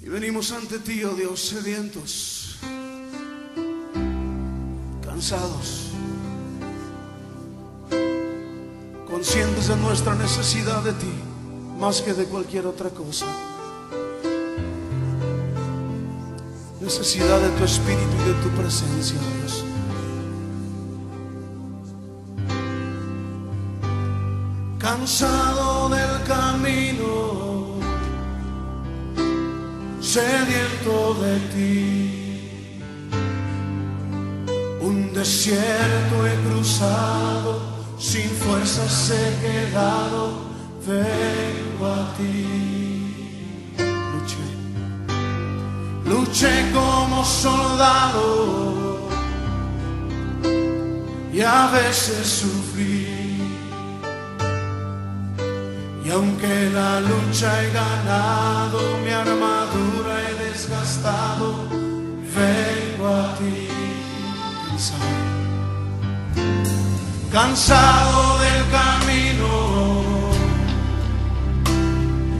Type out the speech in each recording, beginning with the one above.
Y venimos ante ti, oh Dios, sedientos, cansados, conscientes de nuestra necesidad de ti, más que de cualquier otra cosa. Necesidad de tu espíritu y de tu presencia, Dios. Cansado del camino, sediento de ti, un desierto he cruzado, sin fuerzas he quedado, vengo a ti. Luché como soldado y a veces sufrí. Y aunque la lucha he ganado, mi armadura he desgastado, vengo a ti. Cansado del camino,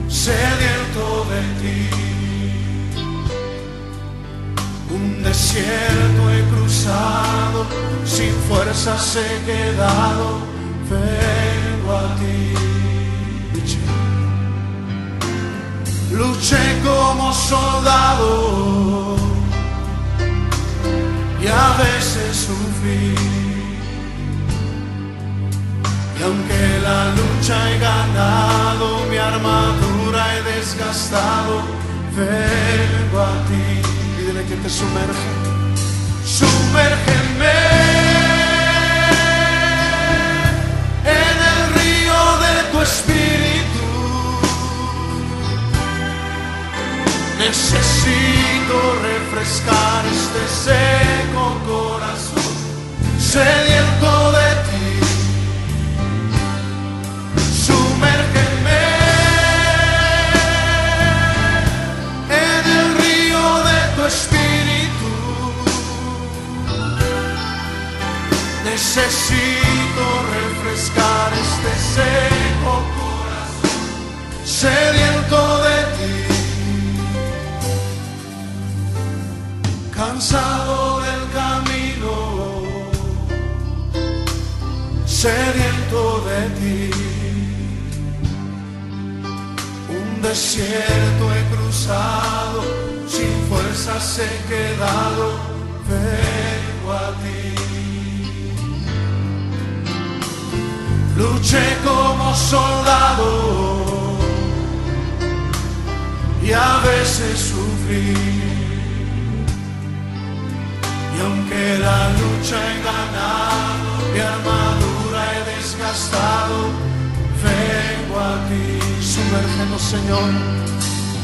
sediento de ti, un desierto he cruzado, sin fuerzas he quedado, vengo a ti. Luché como soldado y a veces sufrí. Y aunque la lucha he ganado, mi armadura he desgastado, vengo a ti. Pídele que te sumerja. Sumérgeme en el río de tu espíritu. Necesito refrescar este seco corazón, sediento de ti. Sumérgeme en el río de tu espíritu. Necesito refrescar este seco corazón, sediento de ti. Cansado del camino, sediento de ti, un desierto he cruzado, sin fuerzas he quedado, vengo a ti. Luché como soldado y a veces sufrí. Y aunque la lucha he ganado, mi armadura he desgastado, vengo a ti. Sumérgenos, Señor,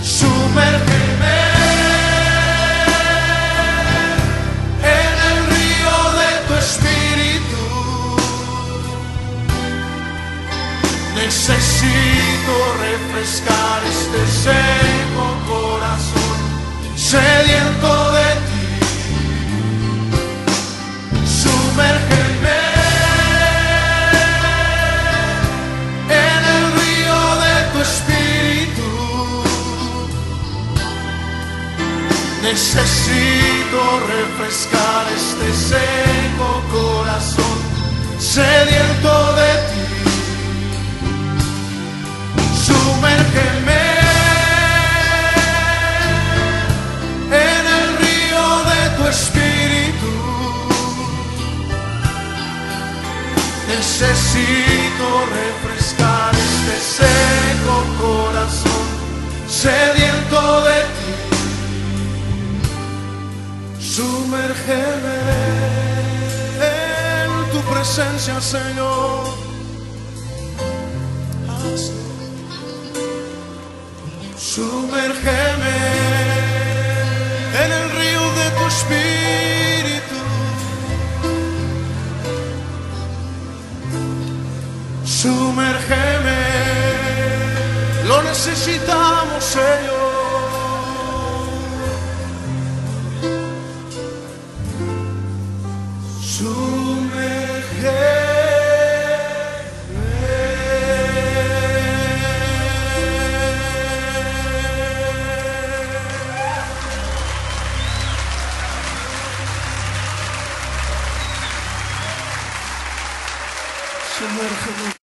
sumérgeme en el río de tu espíritu. Necesito refrescar este seco corazón, sediento de ti. Sumérgeme en el río de tu espíritu. Necesito refrescar este seco corazón, sediento de ti. Sumérgeme en el río de tu espíritu. Necesito refrescar este seco corazón, sediento de ti. Sumérgeme en tu presencia, Señor. Sumérgeme en el río de tu espíritu. Sumérgeme, lo necesitamos, Señor. Sumérgeme. Sumérgeme.